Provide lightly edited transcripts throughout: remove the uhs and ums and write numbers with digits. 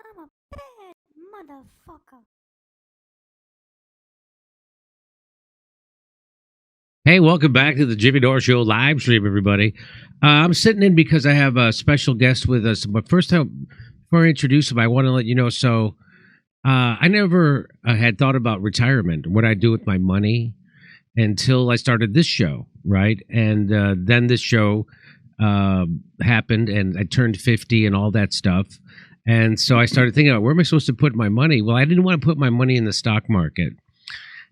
I'm a bad motherfucker. Hey, welcome back to the Jimmy Dore Show live stream, everybody. I'm sitting in because I have a special guest with us. But first, before I introduce him, I want to let you know. So, I never had thought about retirement, what I do with my money, until I started this show, right? And then this show happened, and I turned 50 and all that stuff. And so I started thinking about, where am I supposed to put my money? Well, I didn't want to put my money in the stock market.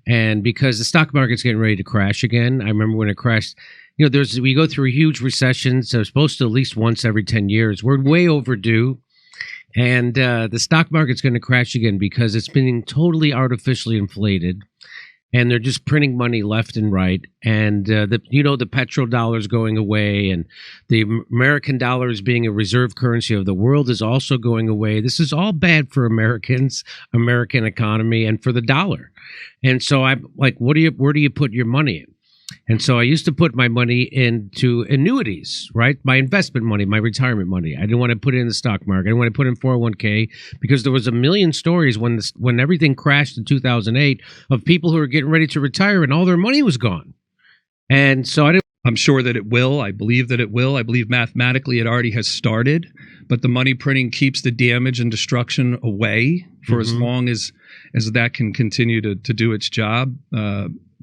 And because the stock market's getting ready to crash again, I remember when it crashed, you know, we go through a huge recession, so it's supposed to at least once every 10 years. We're way overdue. And the stock market's going to crash again because it's been totally artificially inflated. And they're just printing money left and right. And, the petrodollar is going away. And the American dollar is being a reserve currency of the world is also going away. This is all bad for Americans, American economy, and for the dollar. And so I'm like, where do you put your money in? And so I used to put my money into annuities, right? My investment money, my retirement money. I didn't want to put it in the stock market. I didn't want to put it in 401k because there was a million stories when everything crashed in 2008 of people who were getting ready to retire and all their money was gone. And so I'm sure that it will. I believe that it will. I believe mathematically it already has started, but the money printing keeps the damage and destruction away for as long as that can continue to do its job.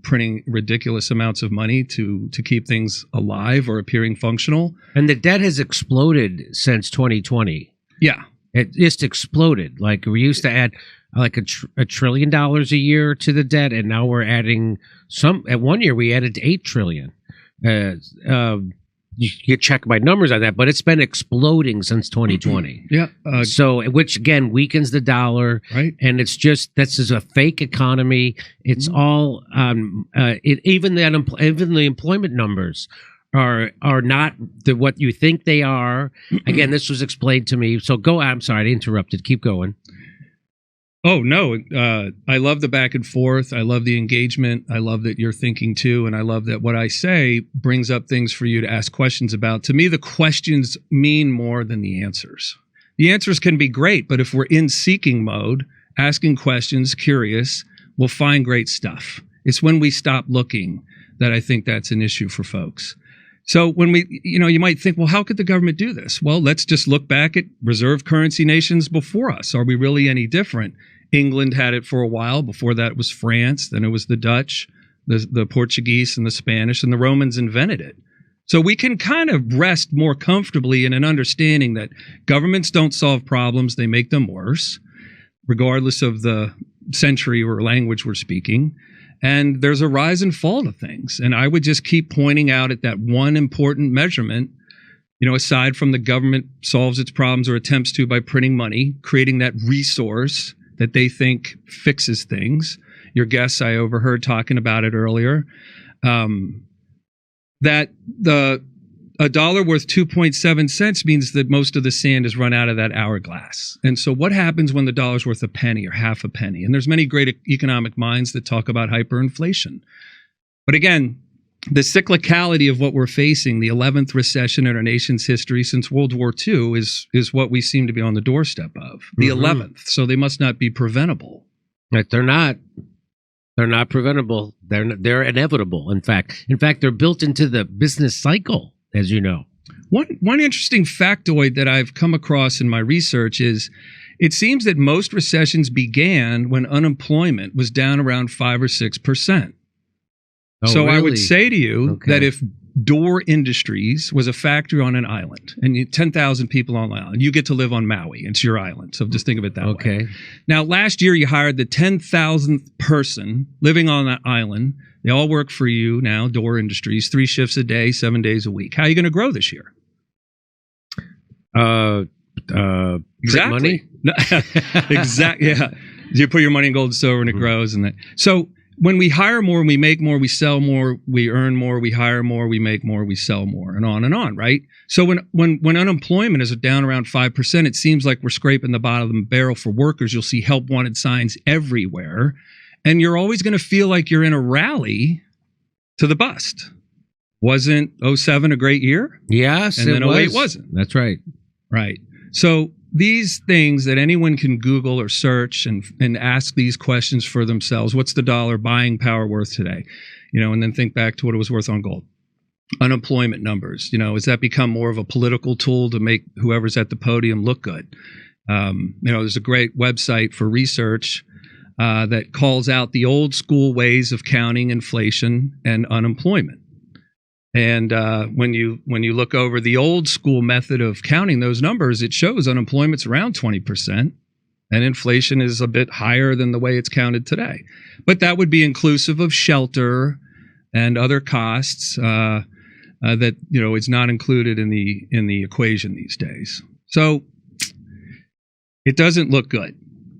Printing ridiculous amounts of money to keep things alive or appearing functional. And the debt has exploded since 2020. Yeah. It just exploded. Like, we used to add like $1 trillion a year to the debt, and now we're adding at 1 year we added $8 trillion. You can check my numbers on that, but it's been exploding since 2020. Yeah. Which again weakens the dollar, right? And it's just, this is a fake economy. It's all even the employment numbers are not what you think they are. Again, this was explained to me. So I'm sorry, I interrupted. Keep going. Oh, no. I love the back and forth. I love the engagement. I love that you're thinking too. And I love that what I say brings up things for you to ask questions about. To me, the questions mean more than the answers. The answers can be great, but if we're in seeking mode, asking questions, curious, we'll find great stuff. It's when we stop looking that I think that's an issue for folks. So when you might think, well, how could the government do this? Well, let's just look back at reserve currency nations before us. Are we really any different? England had it for a while. Before that, it was France. Then it was the Dutch, the Portuguese, and the Spanish, and the Romans invented it. So we can kind of rest more comfortably in an understanding that governments don't solve problems. They make them worse, regardless of the century or language we're speaking. And there's a rise and fall to things. And I would just keep pointing out at that one important measurement, aside from the government solves its problems or attempts to by printing money, creating that resource that they think fixes things. Your guests, I overheard talking about it earlier, that a dollar worth 2.7 cents means that most of the sand has run out of that hourglass. And so what happens when the dollar's worth a penny or half a penny? And there's many great economic minds that talk about hyperinflation. But again, the cyclicality of what we're facing, the 11th recession in our nation's history since World War II, is what we seem to be on the doorstep of. The 11th. So they must not be preventable. Right, they're not. They're not preventable. They're inevitable. In fact, they're built into the business cycle, as you know. One interesting factoid that I've come across in my research is it seems that most recessions began when unemployment was down around 5 or 6%. Oh, so really? I would say to you that if Dore Industries was a factory on an island and 10,000 people on an island, you get to live on Maui. It's your island. So just think of it that way. Now, last year you hired the 10,000th person living on that island. They all work for you now, Dore Industries, 3 shifts a day, 7 days a week. How are you going to grow this year? Money? Exactly. Yeah. You put your money in gold and silver and it grows. And that. So when we hire more and we make more, we sell more, we earn more, we hire more, we make more, we sell more, and on, right? So when unemployment is down around 5%, it seems like we're scraping the bottom of the barrel for workers. You'll see help wanted signs everywhere. And you're always going to feel like you're in a rally to the bust. Wasn't 07 a great year? Yes, and then 08 wasn't. That's right. Right. So these things that anyone can Google or search and ask these questions for themselves. What's the dollar buying power worth today? And then think back to what it was worth on gold. Unemployment numbers, has that become more of a political tool to make whoever's at the podium look good? There's a great website for research that calls out the old school ways of counting inflation and unemployment. And when you look over the old school method of counting those numbers, it shows unemployment's around 20%, and inflation is a bit higher than the way it's counted today. But that would be inclusive of shelter and other costs that is not included in the equation these days. So it doesn't look good.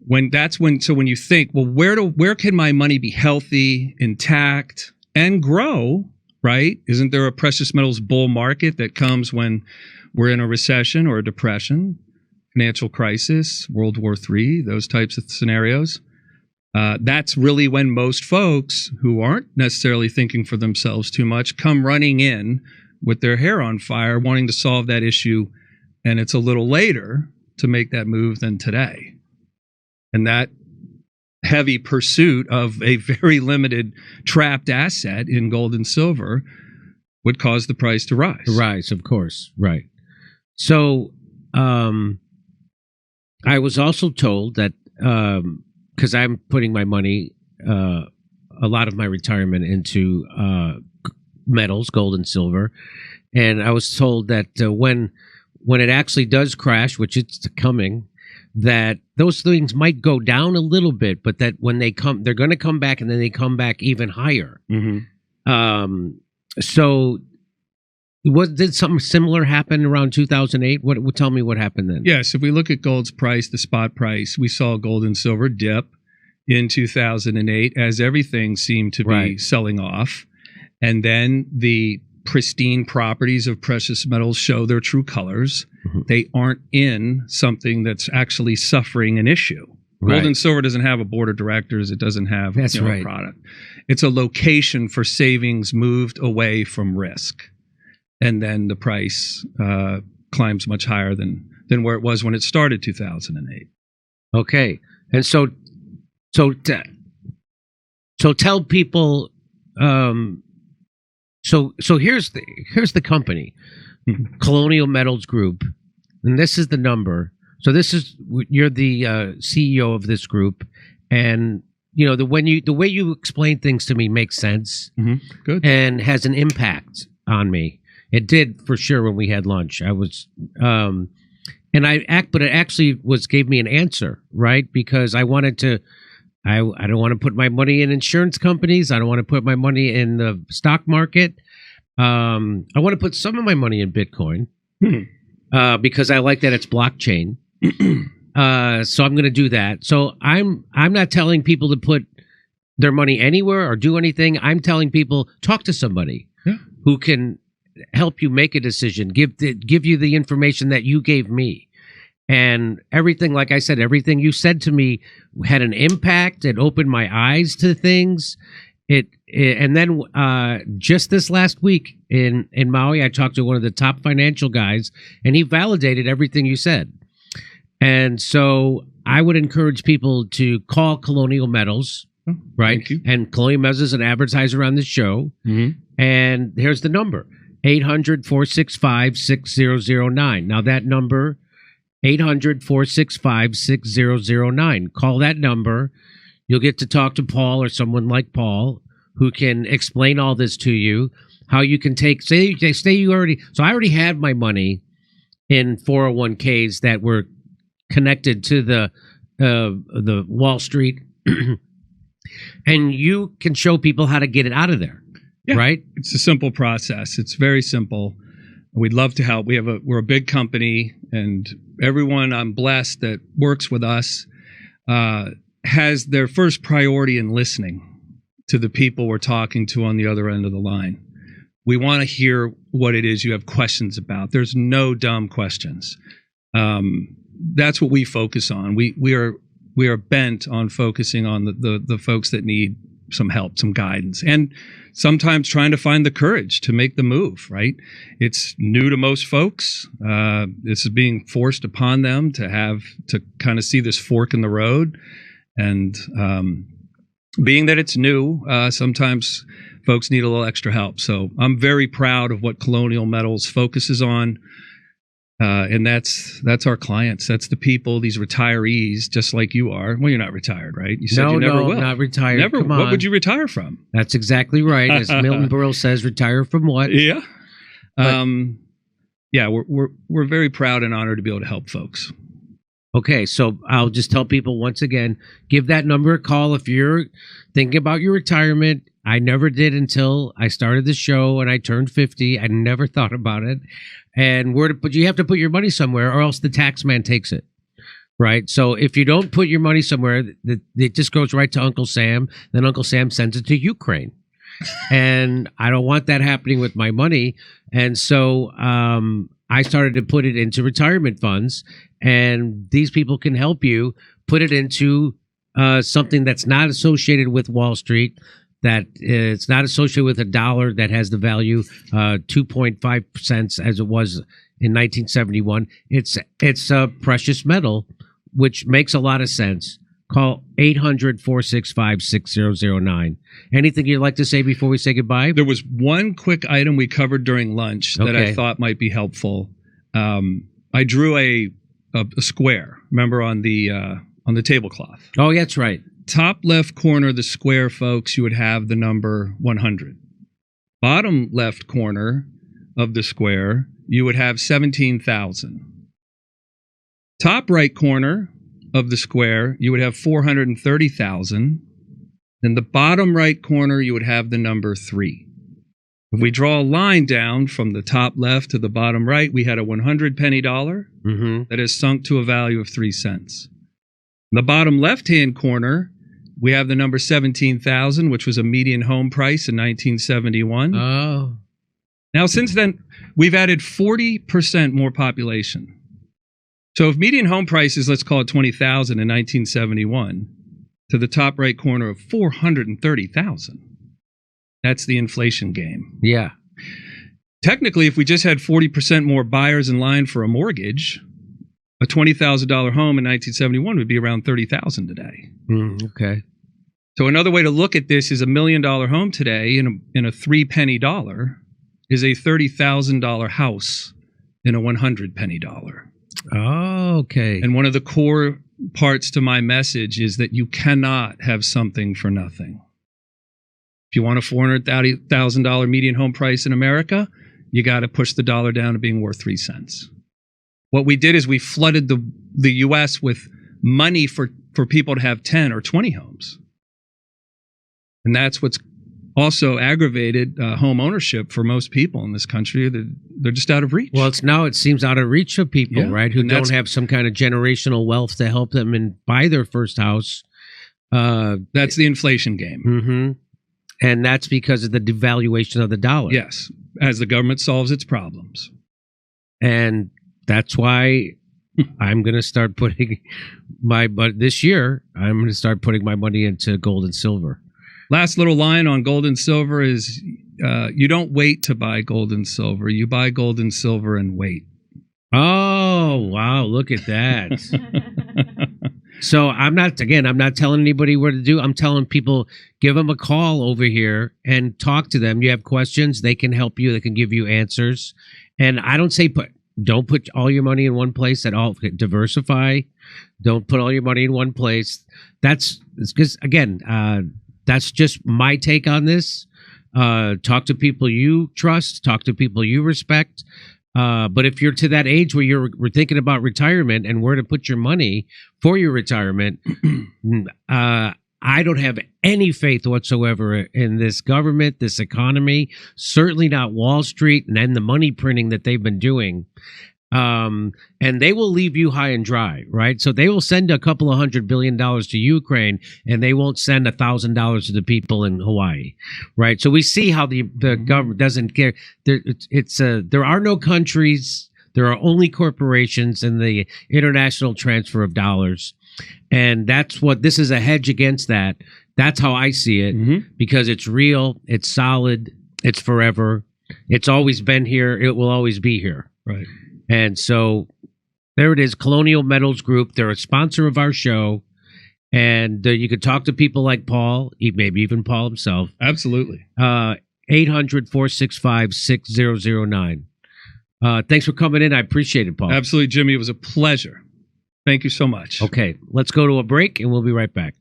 When you think, well, where can my money be healthy, intact, and grow? Right? Isn't there a precious metals bull market that comes when we're in a recession or a depression, financial crisis, World War III, those types of scenarios? That's really when most folks who aren't necessarily thinking for themselves too much come running in with their hair on fire, wanting to solve that issue, and it's a little later to make that move than today. And that heavy pursuit of a very limited trapped asset in gold and silver would cause the price to rise. Rise, of course. Right. So I was also told that because I'm putting my money, a lot of my retirement into metals, gold and silver, and I was told that when it actually does crash, which it's coming, that those things might go down a little bit, but that when they come, they're going to come back, and then they come back even higher. Mm-hmm. So did something similar happen around 2008? Tell me what happened then. Yes, if we look at gold's price, the spot price, we saw gold and silver dip in 2008 as everything seemed to be selling off. And then the pristine properties of precious metals show their true colors. Mm-hmm. They aren't in something that's actually suffering an issue. Right. Gold and silver doesn't have a board of directors. It doesn't have a product. It's a location for savings moved away from risk. And then the price climbs much higher than where it was when it started 2008. Okay. And so tell people, so here's the company, mm-hmm. Colonial Metals Group, and this is the number. So you're the CEO of this group, and the way you explain things to me makes sense. Mm-hmm. Good. And has an impact on me. It did for sure when we had lunch. I was, but it actually gave me an answer, right? Because I wanted to. I don't want to put my money in insurance companies. I don't want to put my money in the stock market. I want to put some of my money in Bitcoin because I like that it's blockchain. So I'm going to do that. So I'm not telling people to put their money anywhere or do anything. I'm telling people, talk to somebody who can help you make a decision, give you the information that you gave me. And everything, like I said, everything you said to me had an impact. It opened my eyes to things. And then just this last week in Maui, I talked to one of the top financial guys, and he validated everything you said. And so I would encourage people to call Colonial Metals, right? Thank you. And Colonial Metals is an advertiser on this show. Mm-hmm. And here's the number, 800-465-6009. Now that number, 800-465-6009. Call that number. You'll get to talk to Paul or someone like Paul who can explain all this to you, how you can I already had my money in 401ks that were connected to the Wall Street. And you can show people how to get it out of there, right? It's a simple process. It's very simple. We'd love to help. We're a big company, and everyone I'm blessed that works with us has their first priority in listening to the people we're talking to on the other end of the line. We want to hear what it is you have questions about. There's no dumb questions. That's what we focus on. We are bent on focusing on the folks that need some help, some guidance, and sometimes trying to find the courage to make the move, right? It's new to most folks. This is being forced upon them to kind of see this fork in the road. And being that it's new, sometimes folks need a little extra help. So I'm very proud of what Colonial Metals focuses on. And that's our clients. That's the people, these retirees, just like you are. Well, you're not retired, right? You said you never will. No, not retired. Never. Come on. What would you retire from? That's exactly right. As Milton Berle says, retire from what? Yeah. Yeah, we're very proud and honored to be able to help folks. Okay, so I'll just tell people once again, give that number a call if you're thinking about your retirement. I never did until I started the show and I turned 50. I never thought about it. And but you have to put your money somewhere or else the tax man takes it. Right? So if you don't put your money somewhere, it just goes right to Uncle Sam. Then Uncle Sam sends it to Ukraine. And I don't want that happening with my money. And so I started to put it into retirement funds. And these people can help you put it into something that's not associated with Wall Street, that it's not associated with a dollar that has the value 2.5 cents as it was in 1971. It's a precious metal, which makes a lot of sense. Call 800-465-6009. Anything you'd like to say before we say goodbye? There was one quick item we covered during lunch that I thought might be helpful. I drew a square, remember, on the tablecloth. Oh, that's right. Top left corner of the square, folks, you would have the number 100. Bottom left corner of the square, you would have 17,000. Top right corner of the square, you would have 430,000. In the bottom right corner, you would have the number 3. If we draw a line down from the top left to the bottom right, we had a 100 penny dollar that has sunk to a value of 3 cents. In the bottom left-hand corner, we have the number 17,000, which was a median home price in 1971. Oh. Now, since then, we've added 40% more population. So if median home price is, let's call it 20,000 in 1971, to the top right corner of 430,000, that's the inflation game. Yeah. Technically, if we just had 40% more buyers in line for a mortgage, a $20,000 home in 1971 would be around 30,000 today. Okay. So another way to look at this is $1 million home today in a 3 penny dollar is a $30,000 house in a 100 penny dollar. Oh, okay. And one of the core parts to my message is that you cannot have something for nothing. If you want a $430,000 median home price in America, you got to push the dollar down to being worth 3 cents. What we did is we flooded the U.S. with money for people to have 10 or 20 homes. And that's what's also aggravated home ownership for most people in this country. They're just out of reach. Well, it seems out of reach of people, right, who don't have some kind of generational wealth to help them and buy their first house. That's the inflation game. Mm-hmm. And that's because of the devaluation of the dollar. Yes, as the government solves its problems. And that's why I'm going to start putting this year, I'm going to start putting my money into gold and silver. Last little line on gold and silver is you don't wait to buy gold and silver. You buy gold and silver and wait. Oh, wow. Look at that. So I'm not telling anybody what to do. I'm telling people, give them a call over here and talk to them. You have questions, they can help you. They can give you answers. And I don't say don't put all your money in one place at all. Diversify. Don't put all your money in one place. It's because, again, that's just my take on this. Talk to people you trust. Talk to people you respect. But if you're to that age where we're thinking about retirement and where to put your money for your retirement, I don't have any faith whatsoever in this government, this economy, certainly not Wall Street and then the money printing that they've been doing. And they will leave you high and dry, right? So they will send a couple of $100 billion to Ukraine, and they won't send $1,000 to the people in Hawaii, right? So we see how the government doesn't care. There are no countries. There are only corporations and the international transfer of dollars. And that's what this is a hedge against that. That's how I see it, because it's real, it's solid, it's forever. It's always been here. It will always be here. Right. And so there it is, Colonial Metals Group. They're a sponsor of our show. And you could talk to people like Paul, maybe even Paul himself. Absolutely. 800-465-6009. Thanks for coming in. I appreciate it, Paul. Absolutely, Jimmy. It was a pleasure. Thank you so much. Okay, let's go to a break and we'll be right back.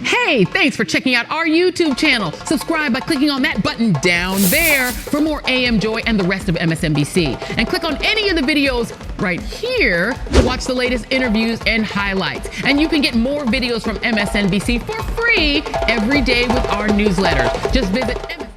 Hey, thanks for checking out our YouTube channel. Subscribe by clicking on that button down there for more AM Joy and the rest of MSNBC. And click on any of the videos right here to watch the latest interviews and highlights. And you can get more videos from MSNBC for free every day with our newsletter. Just visit